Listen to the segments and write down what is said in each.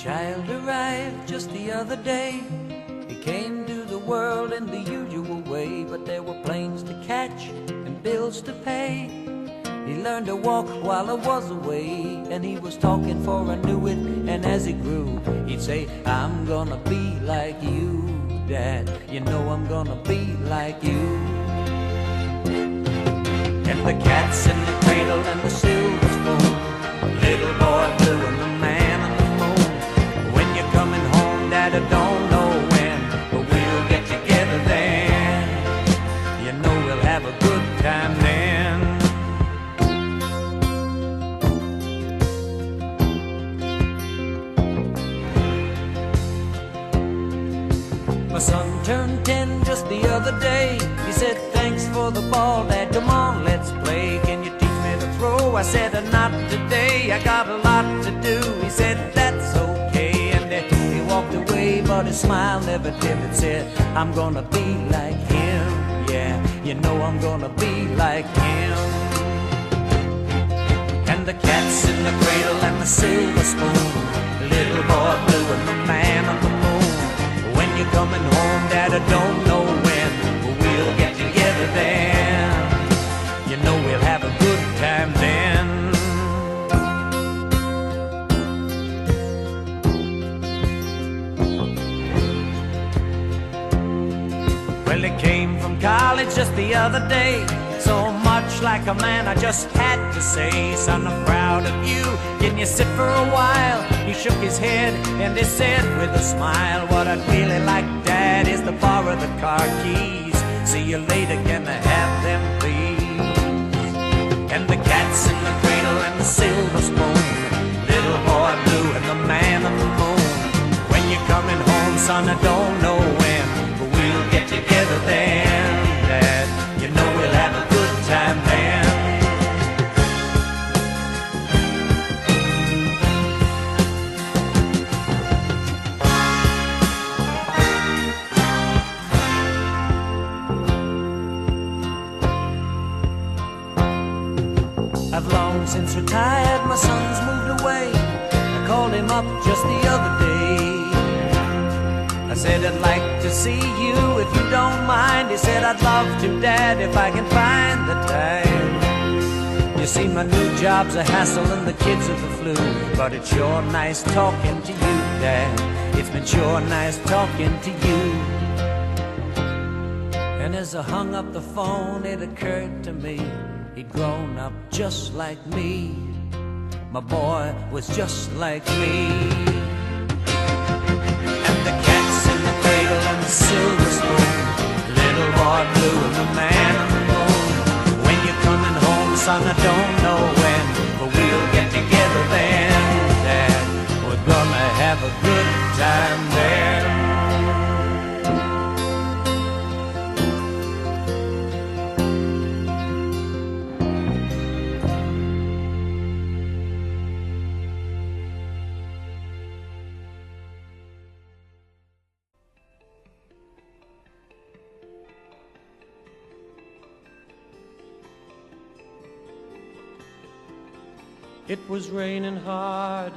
child arrived just the other day. He came to the world in the usual way, but there were planes to catch and bills to pay. He learned to walk while I was away, and he was talking for I knew it. And as he grew, he'd say, I'm gonna be like you, Dad. You know I'm gonna be like you. And the cat's in the cradle and the silver spoon, little boy blue and the man on the moon. When you're coming home, Dad, I don't know when, but we'll get together then. You know we'll have a good time then. My son turned 10 just the other day. He said, thanks for the ball, Dad, come on, let's play. Can you teach me to throw? I said, not today, I got a lot to do. He said, that's okay, and he walked away, but his smile never dimmed. It said, I'm gonna be like him, yeah, you know I'm gonna be like him. And the cat's in the cradle and the silver spoon, little boy blue and the man on the moon. When you're coming home, Dad, I don't know when, but we'll get together then. You know we'll have a good time then. Well, he came from college just the other day. So much like a man, I just had to say, son, I'm proud of you. Can you sit for a while? He shook his head and he said with a smile, what I'd really like, Dad, is to borrow the car keys. See you later, can I have them, please? And the cat's in the cradle and the silver spoon, little boy blue and the man on the moon. When you're coming home, son, I don't know when, but we'll get together then, Dad. You know we'll have a good time then. I've long since retired, my son's moved away. I called him up just the other day. I said, I'd like to see you if you don't mind. He said, I'd love to, Dad, if I can find the time. You see, my new job's a hassle and the kids are the flu, but it's sure nice talking to you, Dad. It's been sure nice talking to you. And as I hung up the phone, it occurred to me, he'd grown up just like me. My boy was just like me. And the cat's in the cradle and the silver spoon, little boy blue and the man on the moon. When you're coming home, son, I don't know when, but we'll get together then, Dad. We're gonna have a good time there. It was raining hard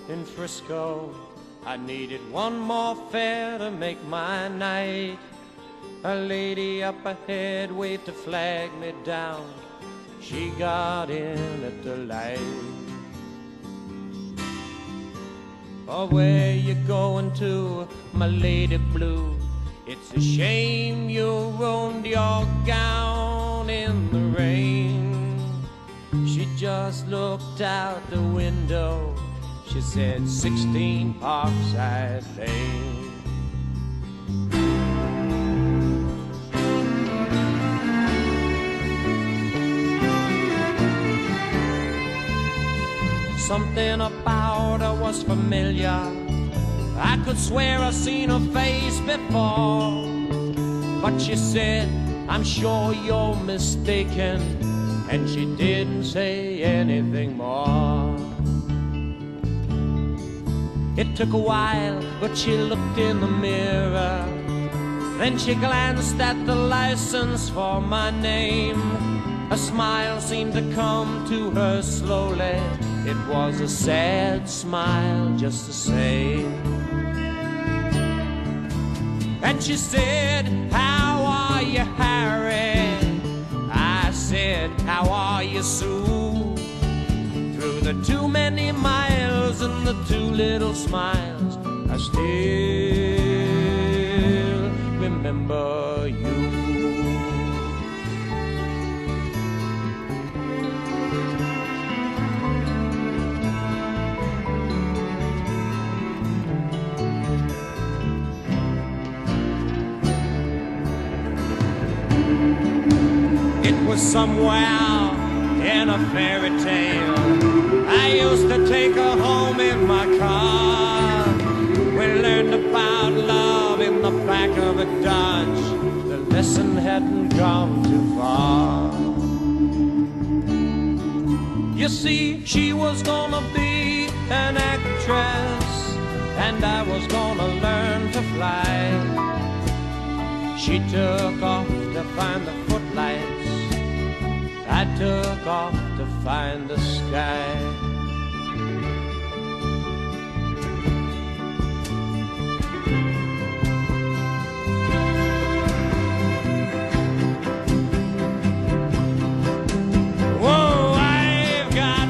in Frisco. I needed one more fare to make my night. A lady up ahead waved to flag me down. She got in at the light. Oh, where you going to, my lady blue? It's a shame you ruined your gown in the rain. She just looked out the window. She said, 16 Parkside Lane. Something about her was familiar. I could swear I've seen her face before. But she said, I'm sure you're mistaken. And she didn't say anything more. It took a while, but she looked in the mirror. Then she glanced at the license for my name. A smile seemed to come to her slowly. It was a sad smile just the same. And she said, how are you, Harry? I said, how are you, Sue? Through the too many miles and the too little smiles, I still remember you. It was somewhere in a fairy tale. I used to take her home in my car. We learned about love in the back of a Dodge. The lesson hadn't gone too far. You see, she was gonna be an actress, and I was gonna learn to fly. She took off to find the footlights. I took off to find the sky. Whoa, I've got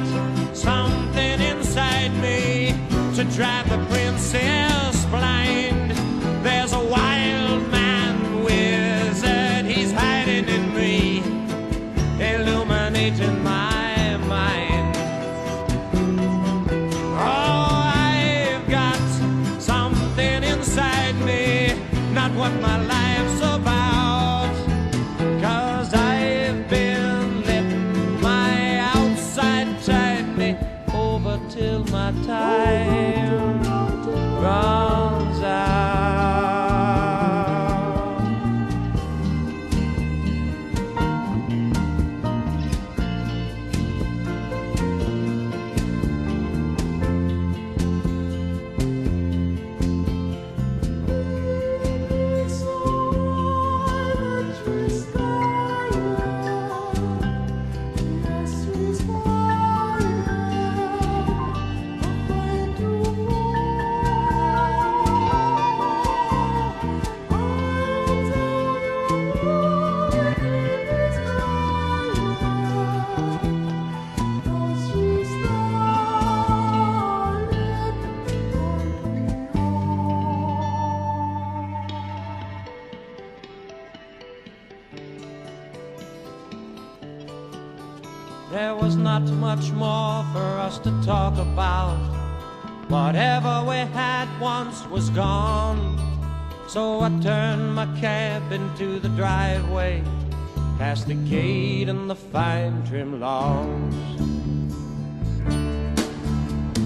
something inside me to drive the princess blind. There's a wild man wizard, he's hiding in me, illuminating my mind. Oh, I've got something inside me, not what my life's about. 'Cause I've been letting my outside tide me over till my time runs out. There was not much more for us to talk about. Whatever we had once was gone. So I turned my cab into the driveway, past the gate and the fine trim lawns.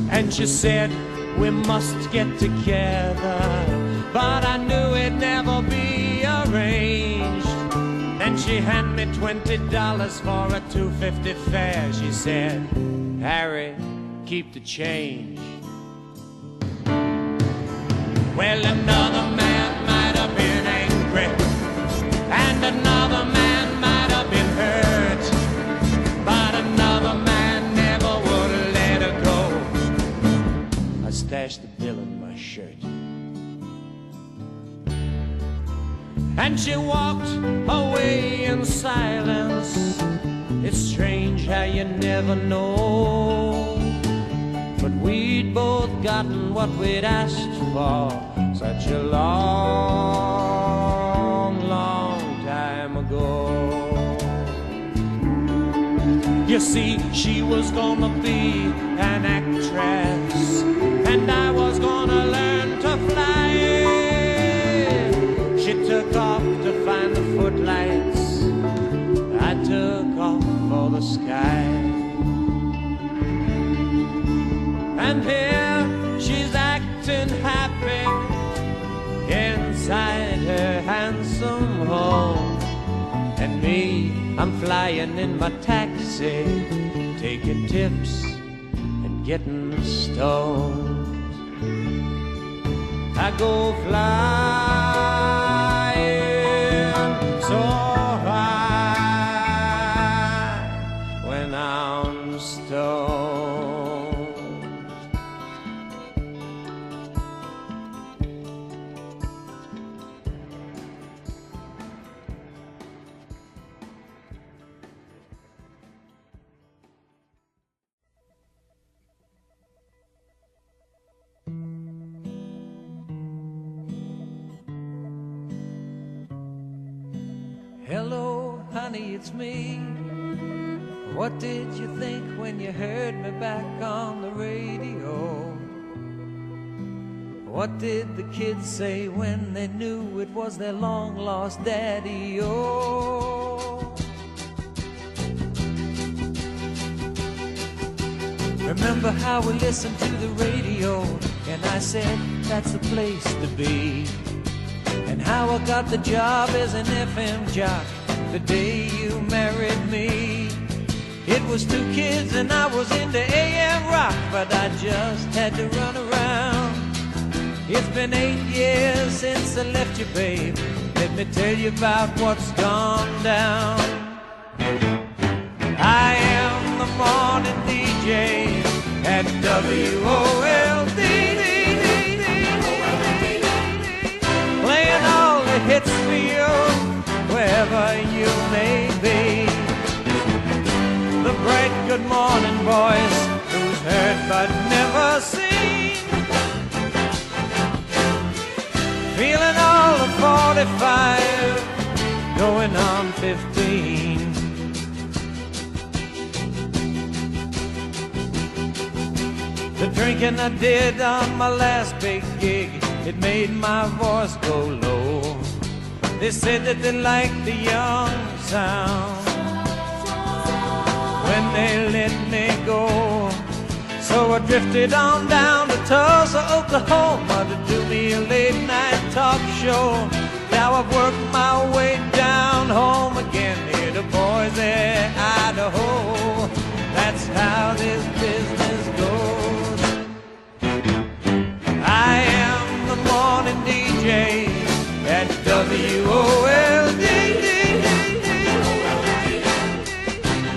And she said, we must get together, but I knew it'd never be arranged. Then she handed me $20 for a $2.50 fare. She said, Harry, keep the change. Well, another man might have been angry, and another man might have been hurt, but another man never would have let her go. I stashed the bill in my shirt. And she walked away in silence. It's strange how you never know, but we'd both gotten what we'd asked for such a long, long time ago. You see, she was gonna be an actress, and I was gonna learn to fly. She took off to find the footlights. I took off for the sky. And here she's acting happy inside her handsome home. And me, I'm flying in my taxi, taking tips and getting stoned. I go flying so high when I'm stoned. Hello, honey, it's me. What did you think when you heard me back on the radio? What did the kids say when they knew it was their long-lost daddy? Oh, remember how we listened to the radio, and I said that's the place to be, and how I got the job as an FM jock the day you married me. It was 2 kids and I was into AM rock, but I just had to run around. It's been 8 years since I left you, babe. Let me tell you about what's gone down. I am the morning DJ at WOLD, playing all the hits for you, wherever you may be. The bright good morning voice, who's heard but never seen, feeling all of 45, going on 15. The drinking I did on my last big gig, it made my voice go low. They said that they liked the young sound when they let me go. So I drifted on down to Tulsa, Oklahoma to do me a late night talk show. Now I've worked my way down home again here to Boise, Idaho. That's how this business goes. I am the morning DJ at WOLD,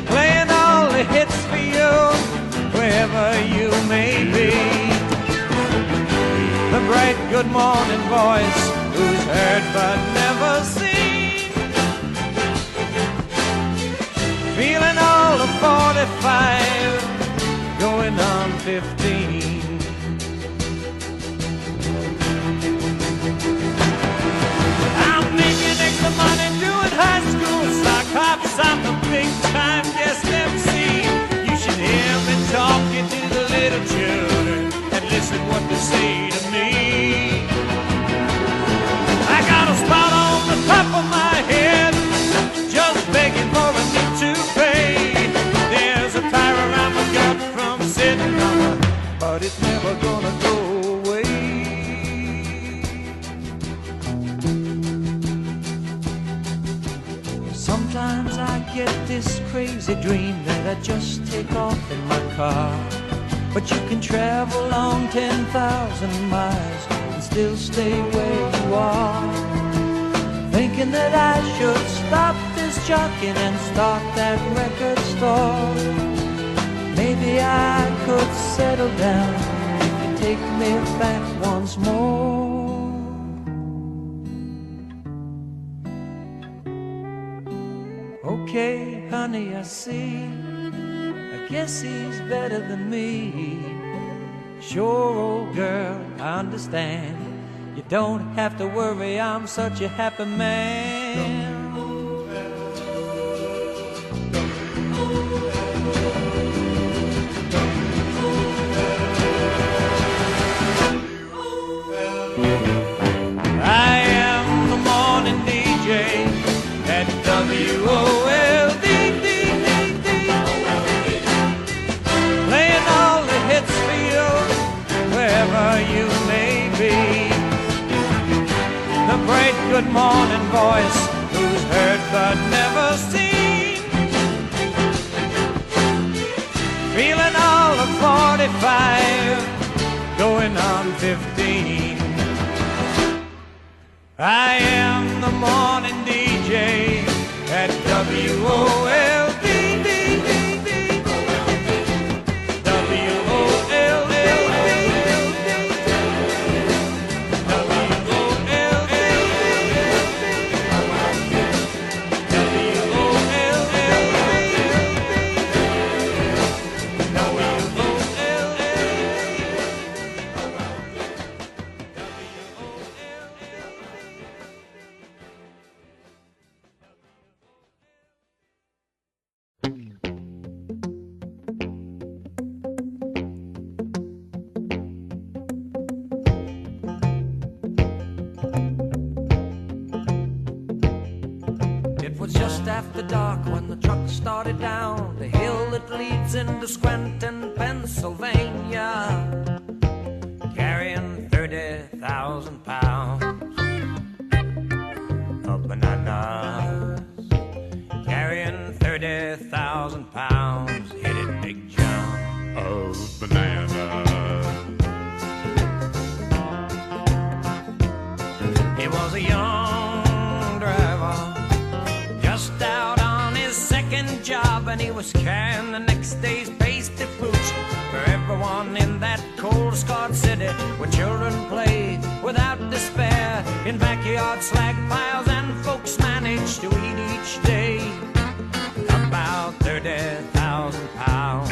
playing all the hits for you, wherever you may be. The bright good morning voice, who's heard but never seen, feeling all of 45, going on 15. I'm making extra money doing high school sock hops. I'm a big time guest MC. You should hear me talking to the little children and listen what they say to me. I got a spot on the top of my head, just begging for a new toupee. There's a tire around my gut from sitting on it, but it's never gonna go away. Sometimes I get this crazy dream that I just take off in my car, but you can travel on 10,000 miles and still stay where you are. Thinking that I should stop this jockeying and start that record store. Maybe I could settle down if you take me back once more. Okay, honey, I see. I guess he's better than me. Sure, old girl, I understand. You don't have to worry, I'm such a happy man. I am the morning DJ at WOLD, playing all the hits for you, wherever you may be. The bright good morning voice, who's heard but never seen, feeling all of 45, going on 15. I am the morning DJ at WOLD. after dark when the truck started down the hill that leads into Scranton, Pennsylvania, carrying 30,000 pounds of bananas. Carrying 30,000 pounds, hit it, Big John, of bananas. He was a young driver, just out on his second job, and he was carrying the next day's pasty fruits for everyone in that cold, scarred city where children play without despair in backyard slag piles, and folks manage to eat each day about 30,000 pounds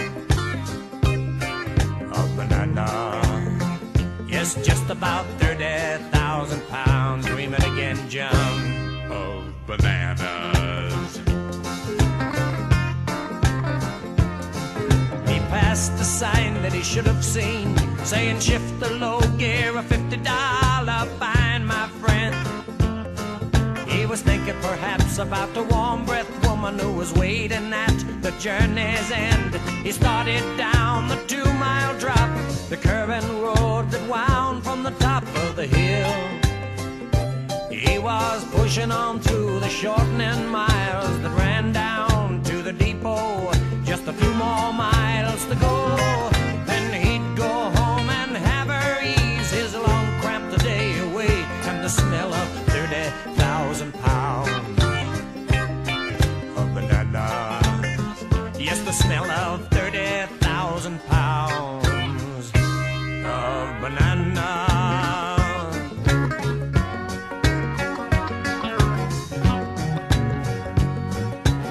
of banana. Yes, just about 30,000 pounds. Dream it again, John, of bananas. He passed the sign that he should have seen, saying shift the low gear, a $50 fine, my friend. He was thinking perhaps about the warm-breathed woman who was waiting at the journey's end. He started down the 2-mile drop, the curving road that wound from the top of the hill. He was pushing on through the shortening miles that ran down to the depot. Just a few more miles to go, then he'd go home and have her ease his long cramped day away, and the smell of 30,000 pounds of bananas. Yes, the smell of 30,000 pounds of bananas.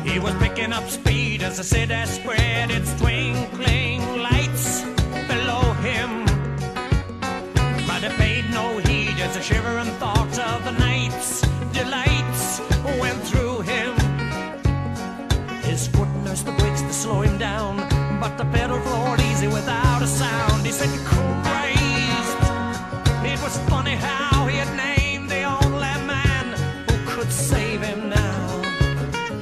He was picking up speed as the city spread its twinkling lights below him, but it paid no heed as the shivering thought of the night's delights went through him. His foot nursed the brakes to slow him down, but the pedal floored easy without a sound. He said, Christ, it was funny how he had named the only man who could save him now.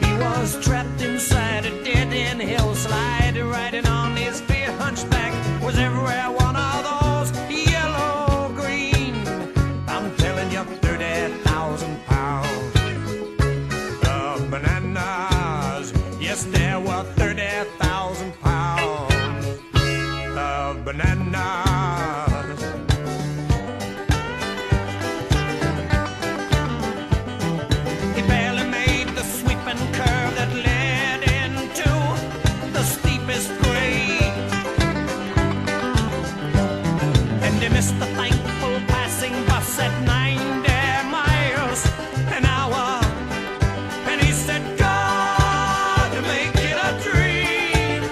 He was trapped inside a dead-end hillside, riding on his fear hunchback was everywhere one of those yellow-green, I'm telling you, 30,000 pounds of bananas. Yes, there were 30,000 pounds of bananas. He barely made the sweeping curve that led into the steepest grade, and he missed the thankful passing bus at 90 miles an hour, and he said, God, make it a dream,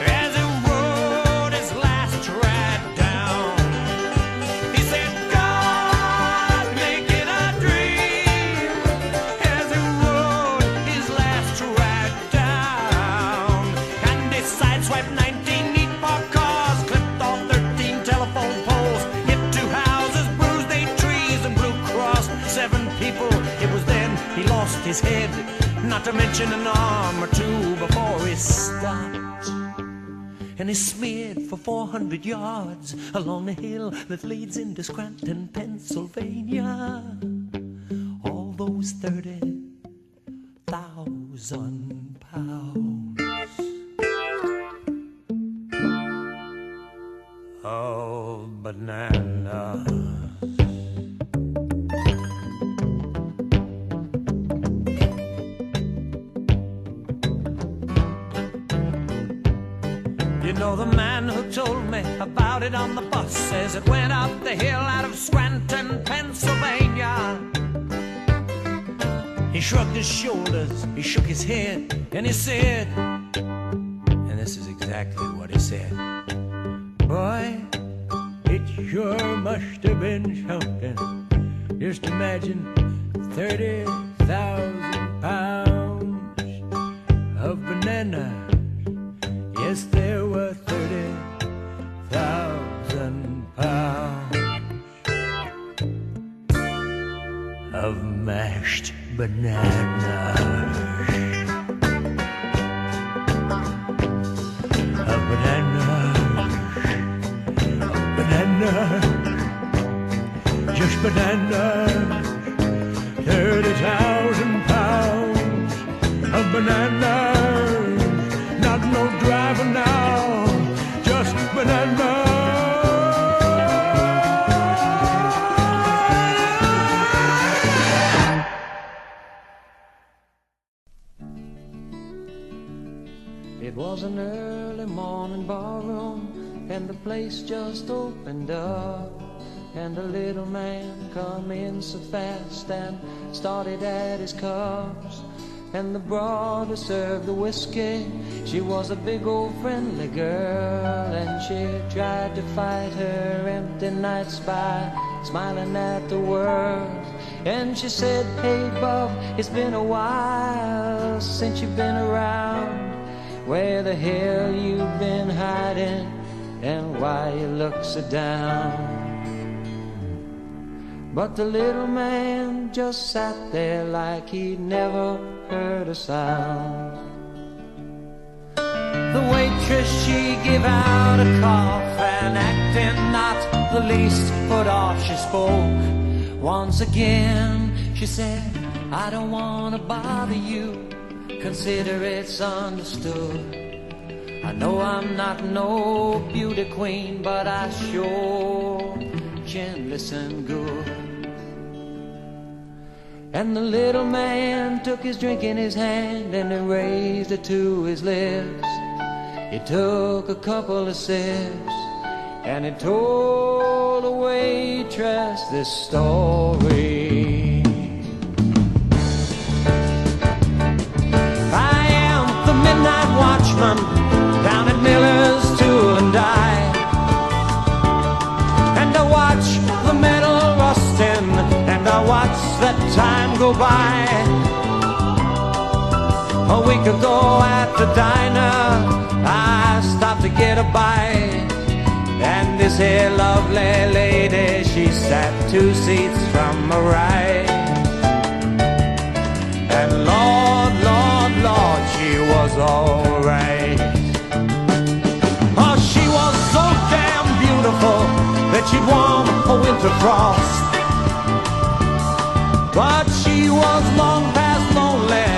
as he rode his last ride down. He said, God, make it a dream, as he rode his last ride down. And he sideswiped 19 neat parked cars, clipped off 13 telephone poles, hit 2 houses, bruised 8 trees, and blew across 7 people. It was then he lost his head, not to mention an arm or two before he stopped. And he smeared for 400 yards along the hill that leads into Scranton, Pennsylvania. All those 30,000 pounds of bananas. You know the man who told me about it on the bus as it went up the hill out of Scranton, Pennsylvania. He shrugged his shoulders, he shook his head, and he said, and this is exactly what he said, boy, it sure must have been something. Just imagine 30,000 pounds of bananas. Yes, there were 30,000 pounds of mashed bananas. Bananas, just bananas, 30,000 pounds of bananas, not no driver now, just bananas. It was an early morning barroom, and the place just opened up, and the little man come in so fast and started at his cups, and the broad who served the whiskey, she was a big old friendly girl, and she tried to fight her empty nights by smiling at the world. And she said, hey bub, it's been a while since you've been around. Where the hell you been hiding, and why you look so down? But the little man just sat there like he'd never heard a sound. The waitress, she gave out a cough, and acting not the least put off, she spoke once again. She said, I don't want to bother you, consider it's understood. I know I'm not no beauty queen, but I sure can listen good. And the little man took his drink in his hand and he raised it to his lips. He took a couple of sips and he told the waitress this story. I am the midnight watchman down at Miller's Tool and Die, and I watch the metal rusting, and I watch that time go by. A week ago at the diner, I stopped to get a bite, and this here lovely lady, she sat 2 seats from my right. And Lord, Lord, Lord, she was alright. Oh, she was so damn beautiful that she'd warm a winter frost. But she was long past lonely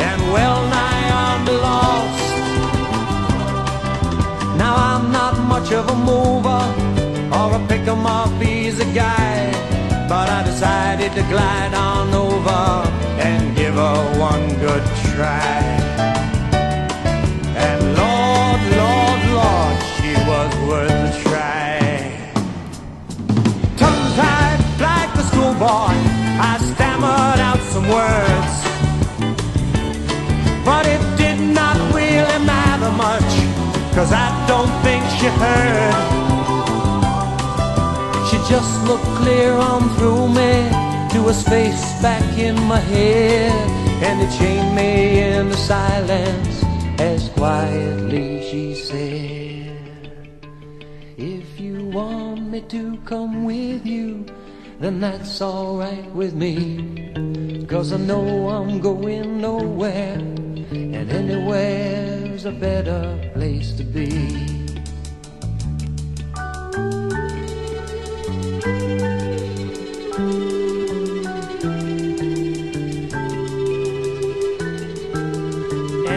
and well nigh on the lost. Now I'm not much of a mover or a pick-em-up easy guy, but I decided to glide on over and give her one good try. And Lord, Lord, Lord, she was worth a try. Tongue-tied like the schoolboy, I stammered out some words, but it did not really matter much, 'cause I don't think she heard. She just looked clear on through me to a space back in my head, and it chained me into silence as quietly she said, if you want me to come with you, then that's alright with me, 'cause I know I'm going nowhere, and anywhere's a better place to be.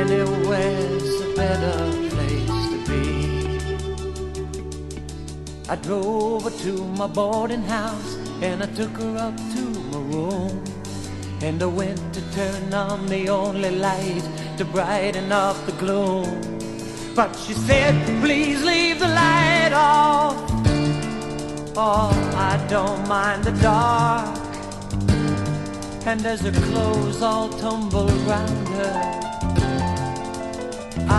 Anywhere's a better place to be. I drove her to my boarding house, and I took her up to my room, and I went to turn on the only light to brighten up the gloom. But she said, please leave the light off. Oh, I don't mind the dark. And as her clothes all tumbled round her,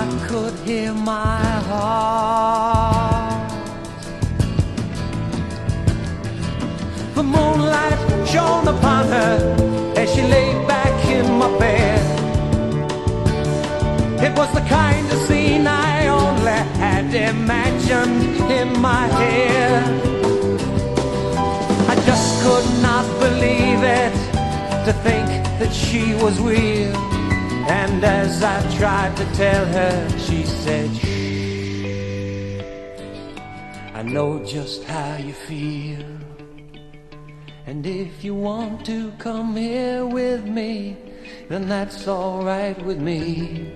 I could hear my heart. The moonlight shone upon her as she lay back in my bed. It was the kind of scene I only had imagined in my head. I just could not believe it to think that she was real. And as I tried to tell her, she said, shh, I know just how you feel. And if you want to come here with me, then that's all right with me.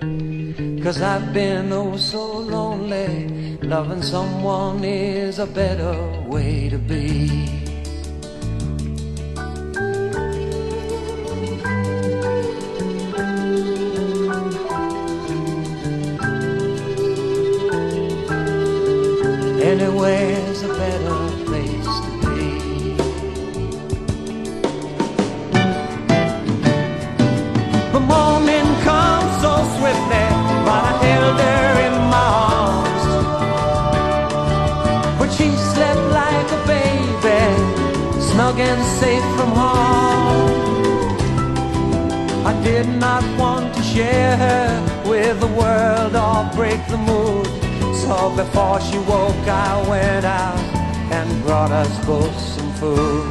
'Cause I've been oh so lonely, loving someone is a better way to be. Anywhere's a better place to be. The morning comes so swiftly, but I held her in my arms. But she slept like a baby, snug and safe from harm. I did not want to share her with the world or break the mood. So before she woke, I went out and brought us both some food.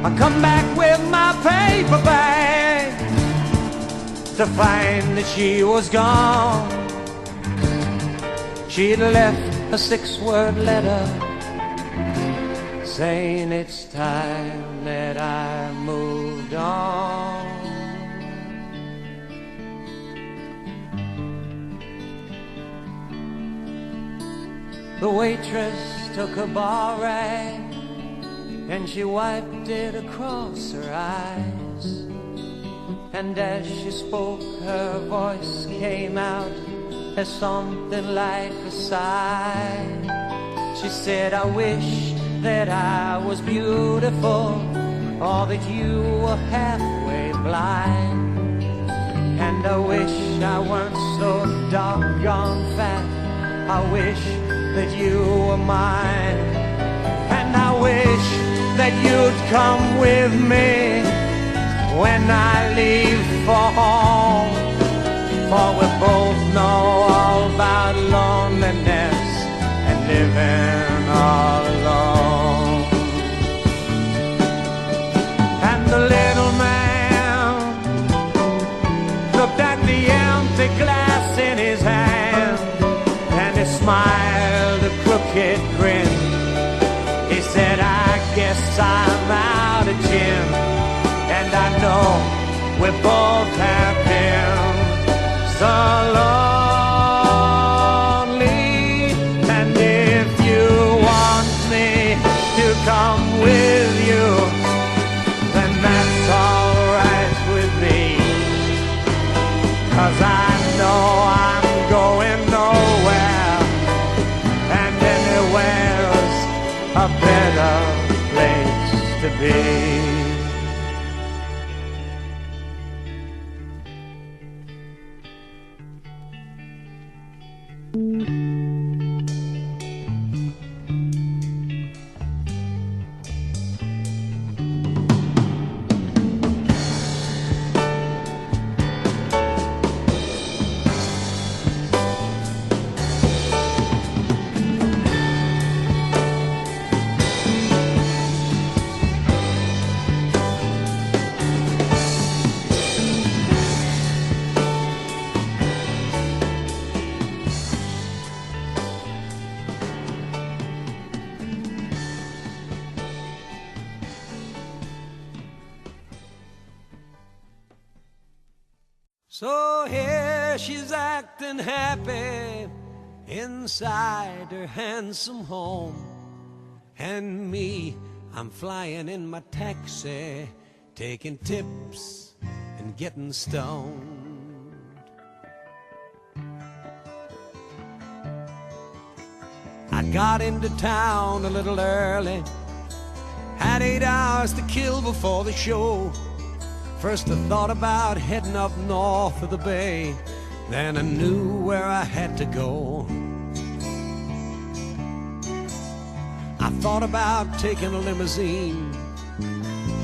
I come back with my paper bag to find that she was gone. She'd left a 6-word letter saying it's time that I moved on. The waitress took a bar rag and she wiped it across her eyes. And as she spoke, her voice came out as something like a sigh. She said, I wish that I was beautiful, or that you were halfway blind. And I wish I weren't so doggone fat. I wish that you were mine. And I wish that you'd come with me when I leave for home. For we both know all about loneliness and living all alone. And the little man looked at the empty glass in his hand, and he smiled a crooked grin. He said, I guess I'm out of gin, and I know we both have been so lonely. And if you want me to come with you, then that's all right with me. 'Cause I know I'm going nowhere, and anywhere's a better place to be. So here she's acting happy inside her handsome home. And me, I'm flying in my taxi, taking tips and getting stoned. I got into town a little early, had 8 hours to kill before the show. First I thought about heading up north of the bay, then I knew where I had to go. I thought about taking a limousine,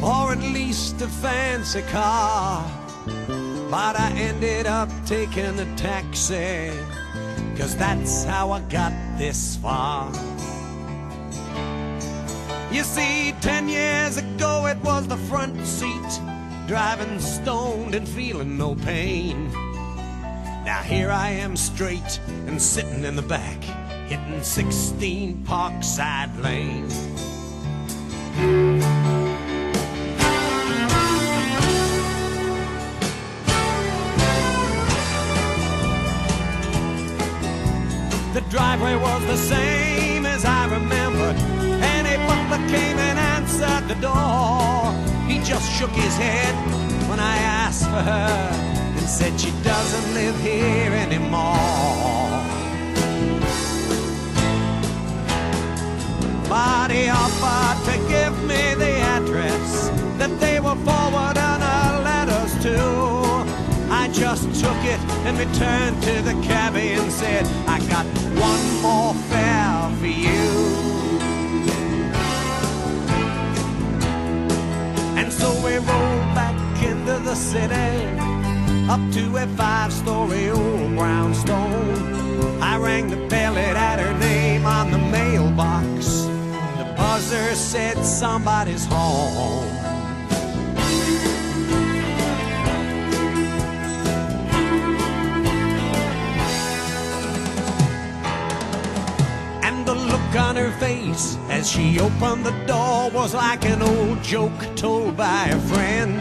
or at least a fancy car, but I ended up taking a taxi, 'cause that's how I got this far. You see, 10 years ago it was the front seat, driving stoned and feeling no pain. Now here I am straight and sitting in the back, hitting 16 Parkside Lane. The driveway was the same as I remembered, and a butler came and answered the door. He just shook his head when I asked for her and said she doesn't live here anymore. But he offered to give me the address that they were forwarding her letters to. I just took it and returned to the cabbie and said, I got one more fare for you. And so we rolled back into the city, up to a 5-story old brownstone. I rang the bell, it had her name on the mailbox. The buzzer said somebody's home. On her face as she opened the door was like an old joke told by a friend.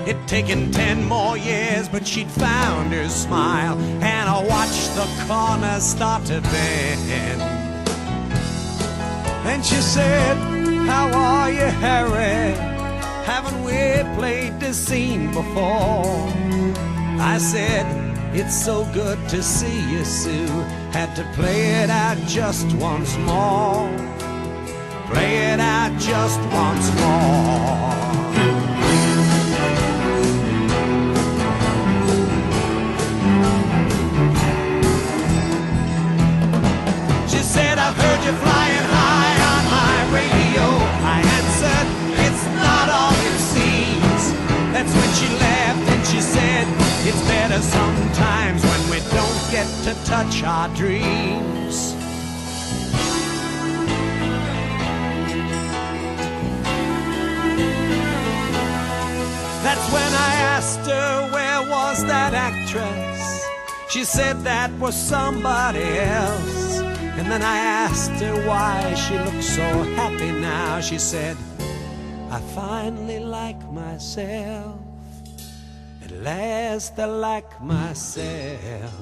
It'd taken 10 more years, but she'd found her smile, and I watched the corners start to bend. And she said, how are you, Harry? Haven't we played this scene before? I said, it's so good to see you, Sue. Had to play it out just once more. Play it out just once more. She said, I've heard you flying high on my radio. I answered, it's not all it seems. That's when she laughed and she said, it's better sometimes when we don't get to touch our dreams. That's when I asked her, where was that actress? She said that was somebody else. And then I asked her why she looked so happy now. She said, I finally like myself. At last I like myself.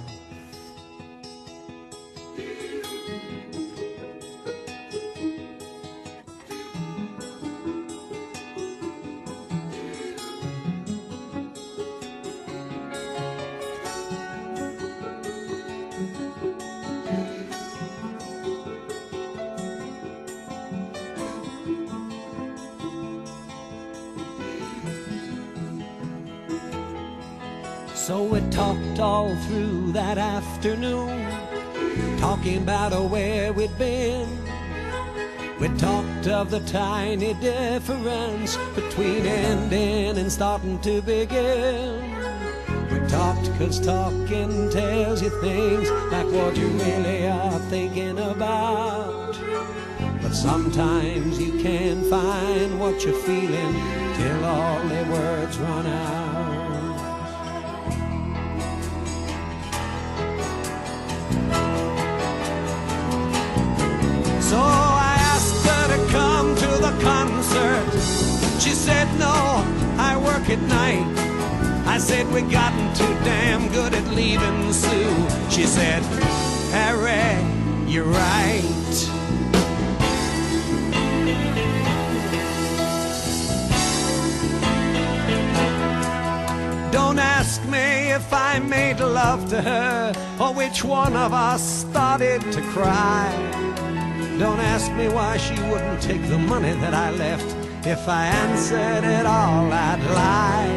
So we talked all through that afternoon, talking about where we'd been. We talked of the tiny difference between ending and starting to begin. We talked 'cause talking tells you things like what you really are thinking about. But sometimes you can't find what you're feeling till all the words run out. So I asked her to come to the concert. She said, no, I work at night. I said, we gotten too damn good at leaving Sue. She said, Harry, you're right. Don't ask me if I made love to her or which one of us started to cry. Don't ask me why she wouldn't take the money that I left. If I answered it all, I'd lie.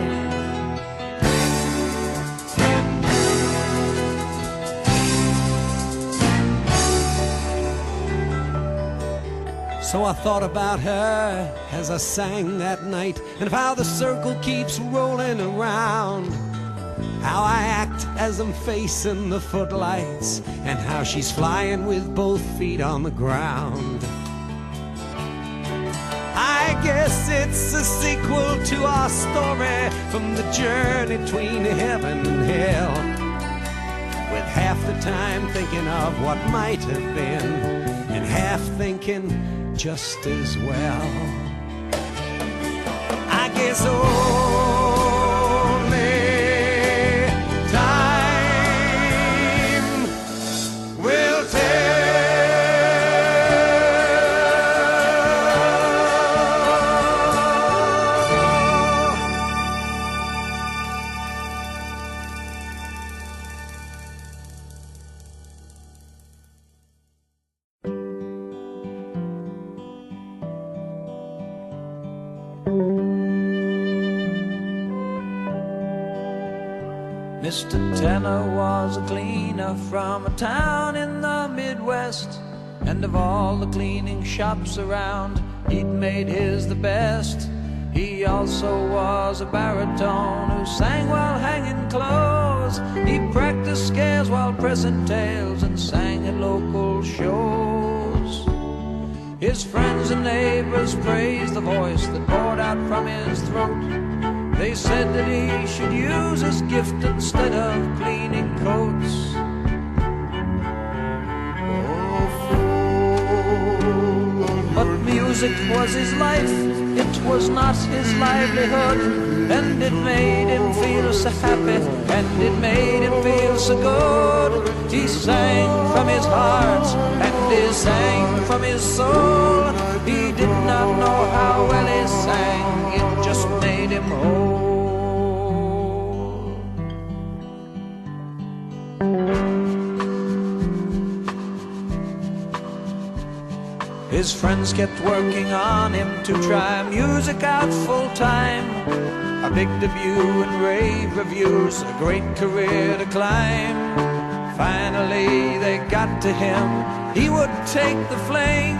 So I thought about her as I sang that night, and of how the circle keeps rolling around. How I act as I'm facing the footlights, and how she's flying with both feet on the ground. I guess it's a sequel to our story from the journey between heaven and hell, with half the time thinking of what might have been and half thinking just as well. I guess only time will tell. Mr. Tanner was a cleaner from a town in the Midwest, and of all the cleaning shops around, he'd made his the best. He also was a baritone who sang while hanging clothes. He practiced scales while pressing tails and sang at local shows. His friends and neighbors praised the voice that poured out from his throat. They said that he should use his gift instead of cleaning coats. But music was his life, it was not his livelihood, and it made him feel so happy, and it made him feel so good. He sang from his heart, and he sang from his soul. He did not know how well he sang, it just made him whole. His friends kept working on him to try music out full time. A big debut and rave reviews, a great career to climb. Finally they got to him, he would take the fling.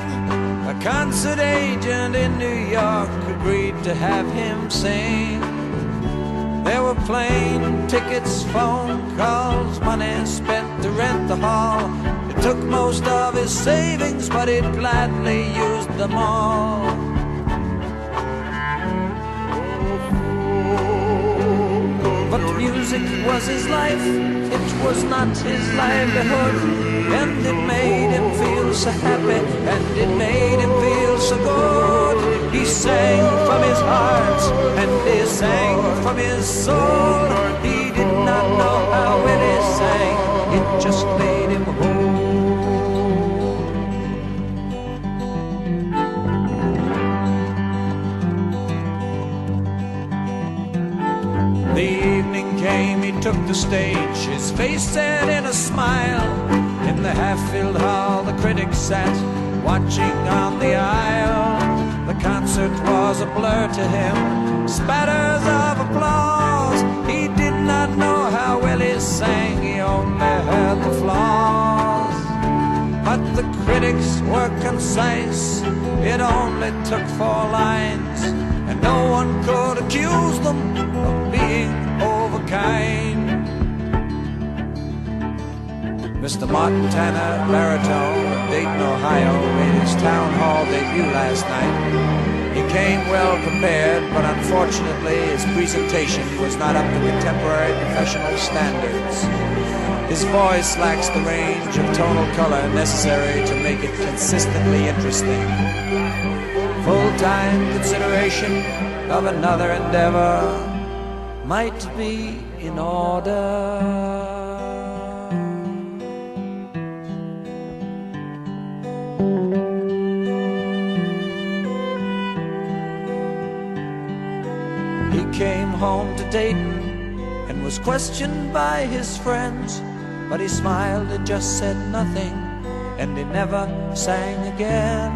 A concert agent in New York agreed to have him sing. There were plane tickets, phone calls, money spent to rent the hall. It took most of his savings, but he'd gladly used them all. But music was his life, it was not his livelihood, and it made him feel so happy, and it made him feel so good. He sang from his heart, and he sang from his soul. He did not know how well he sang, it just made him whole. The evening came, he took the stage, his face set in a smile. In the half-filled hall the critics sat, watching on the aisle. The concert was a blur to him, spatters of applause. He did not know how well he sang, he only heard the flaws. But the critics were concise, it only took 4 lines, and no one could accuse them of being overkind. Mr. Martin Tanner, baritone of Dayton, Ohio, made his town hall debut last night. He came well prepared, but unfortunately his presentation was not up to contemporary professional standards. His voice lacks the range of tonal color necessary to make it consistently interesting. Full-time consideration of another endeavor might be in order. He came home to Dayton and was questioned by his friends, but he smiled and just said nothing, and he never sang again.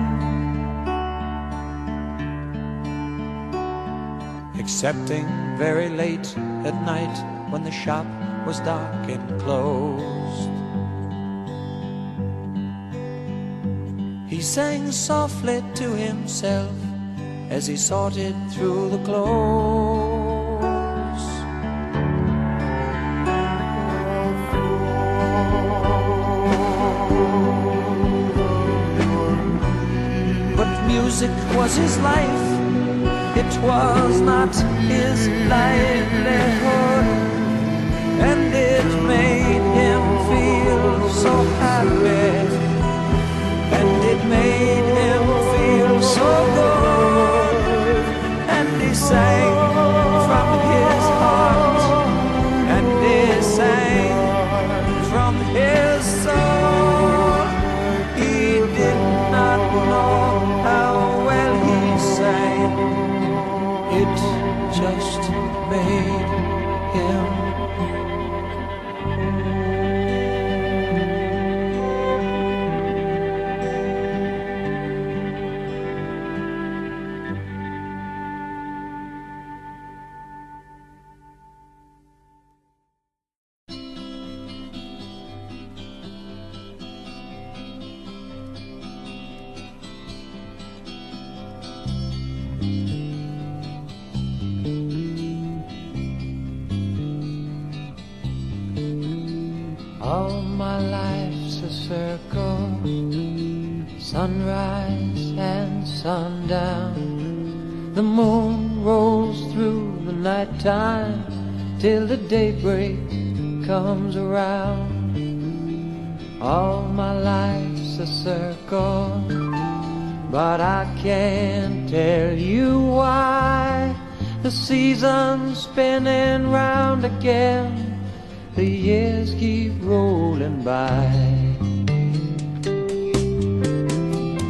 Excepting very late at night when the shop was dark and closed. He sang softly to himself as he sorted through the clothes. But music was his life, It was not his livelihood, and it made him feel so happy, and it made him feel so good, and he sang from his heart, and he sang from his soul. He did not know how well he sang. It just made him. All my life's a circle, sunrise and sundown. The moon rolls through the nighttime till the daybreak comes around. All my life's a circle, but I can't tell you why. The season's spinning round again, the years keep rolling by.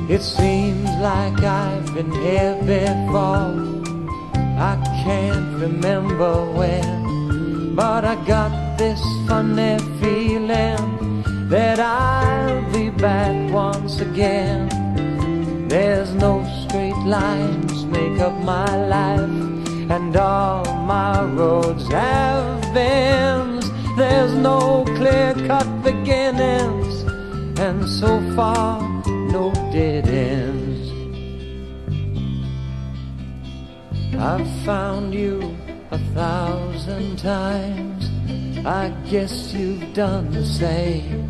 It seems like I've been here before, I can't remember when, but I got this funny feeling that I'll be back once again. There's no straight lines make up my life, and all my roads have bends. There's no clear-cut beginnings, and so far, no dead ends. I've found you 1,000 times, I guess you've done the same.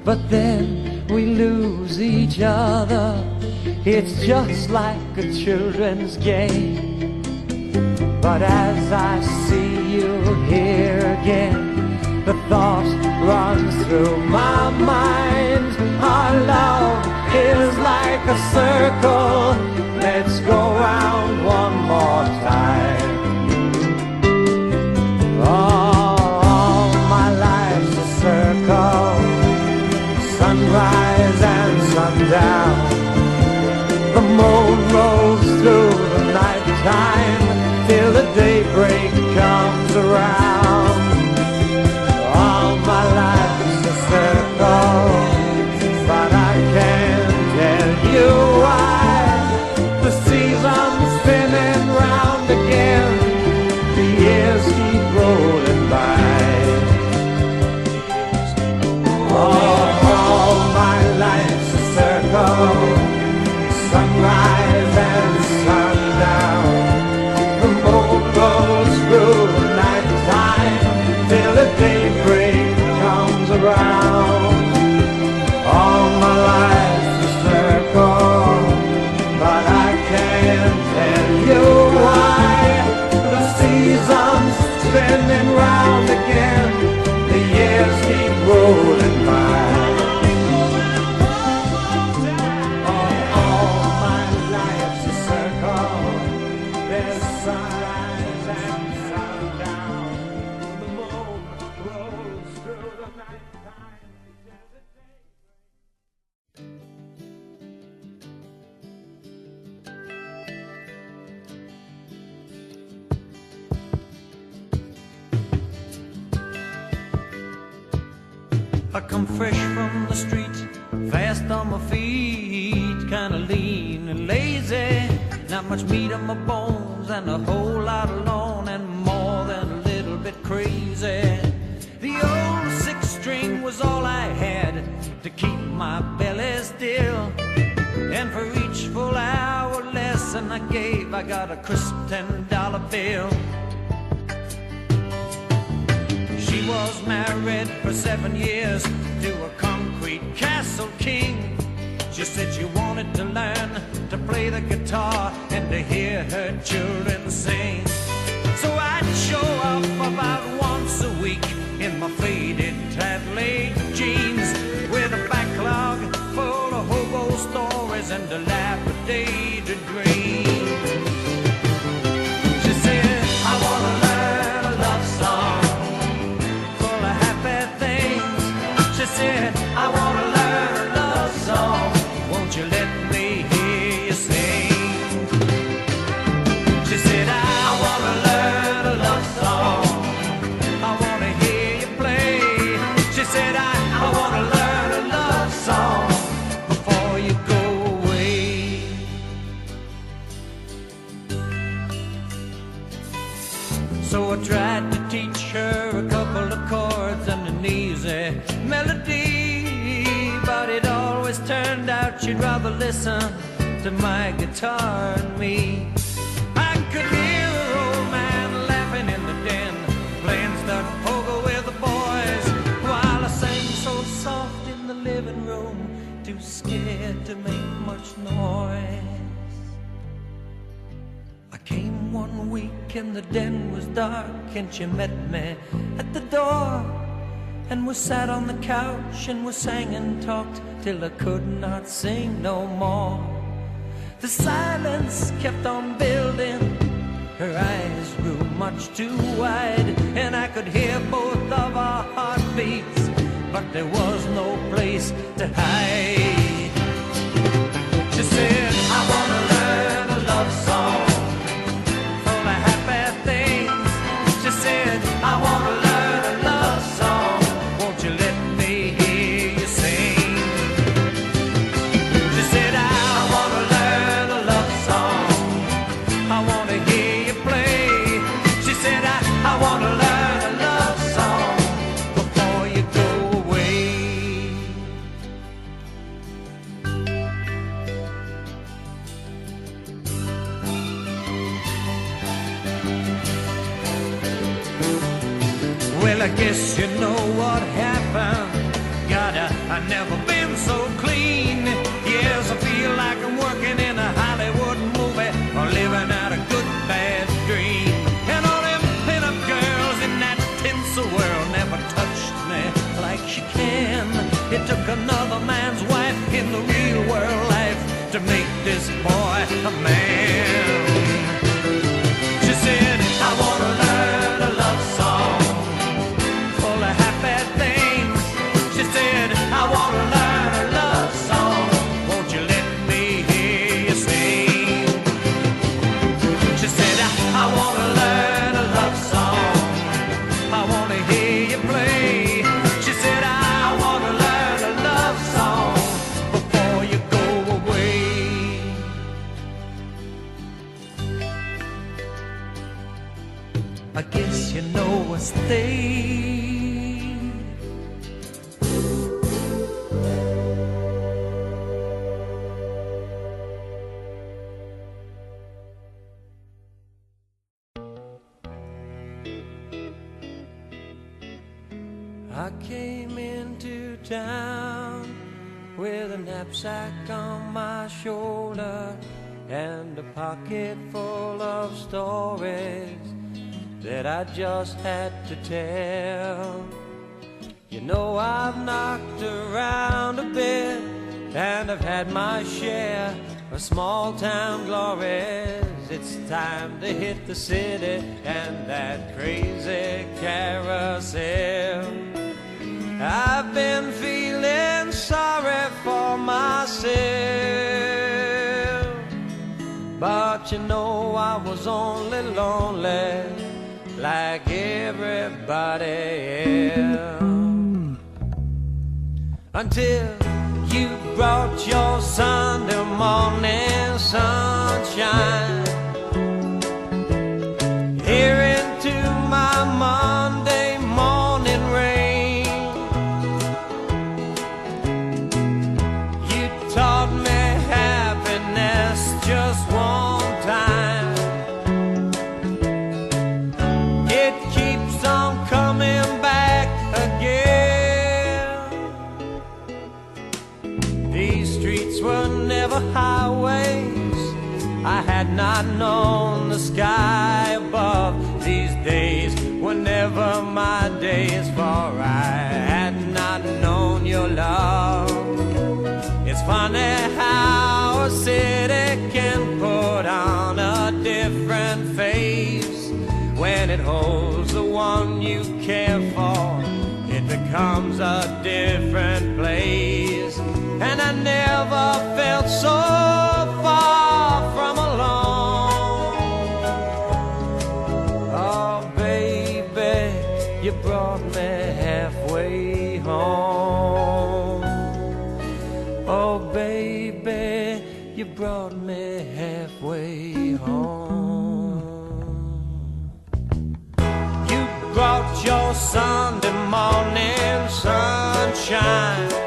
But then we lose each other, it's just like a children's game. But as I see you here again, the thought runs through my mind. Our love is like a circle, let's go round one more time. All my life's a circle, sunrise and sundown. The moon rolls through the night time till the daybreak comes around. All my life is a circle, but I can't tell you why. The season's spinning round again, the years keep rolling by. All my life's a circle, sunrise and sundown. The moon goes through the night time till the daybreak comes around. All my life's a circle, but I can't tell you why. The season's spinning round again, the years keep rolling by. All my life's a circle, there's sunrise and sundown. The moon rolls through the night time. I come fresh from the street, fast on my feet, kinda lean and lazy. Not much meat on my bones, and a whole lot alone, and more than a little bit crazy. The old six-string was all I had to keep my belly still, and for each full hour lesson I gave, I got a crisp $10 bill. She was married for 7 years to a concrete castle king. She said she wanted to learn to play the guitar and to hear her children sing. So I'd show up about once a week in my faded tattlet jeans, with a backlog full of hobo stories and dilapidated dreams. She said, I wanna learn a love song full of happy things. She said, I wanna learn a love song, won't you let me hear you sing? She said, I wanna learn a love song, I wanna hear you play. She said, I wanna learn a love song before you go away. So I tried to teach her a couple of chords and an easy melody, but it always turned out she'd rather listen to my guitar and me. I could hear her old man laughing in the den, playing stud poker with the boys, while I sang so soft in the living room, too scared to make much noise. I came one week and the den was dark, and she met me at the door, and we sat on the couch and we sang and talked till I could not sing no more. The silence kept on building, her eyes grew much too wide, and I could hear both of our heartbeats, but there was no place to hide. She said, I wanna learn a love song full of happy things. She said, I wanna learn a love song, won't you let me hear you sing? She said, I wanna learn a love song, I wanna hear you play. She said, I wanna learn a love song before you go away. Well, I guess you know what happened. God, I've never been so clean. Yes, I feel like I'm working in a Hollywood movie or living out a good bad dream. And all them pin-up girls in that tinsel world never touched me like she can. It took another man's wife in the real world life to make this boy a man. She said, I wanna learn a love song full of happy things. She said, I wanna learn a love song, won't you let me hear you sing? She said, I wanna learn a love song, I wanna hear you play. She said, I wanna learn a love song before you go away. I guess you know I stayed. I came into town with a knapsack on my shoulder and a pocket full of stories that I just had to tell. You know, I've knocked around a bit and I've had my share of small town glories. It's time to hit the city and that crazy carousel. I've been feeling sorry for myself, but you know I was only lonely like everybody else, until you brought your Sunday morning sunshine here into my Monday morning rain. You taught me happiness just one time. It keeps on coming back again. These streets were days, for I had not known your love. It's funny how a city can put on a different face. When it holds the one you care for, it becomes a different place. And I never felt so far from alone. Oh baby, you brought me halfway home. Oh baby, you brought me halfway home. You brought your Sunday morning sunshine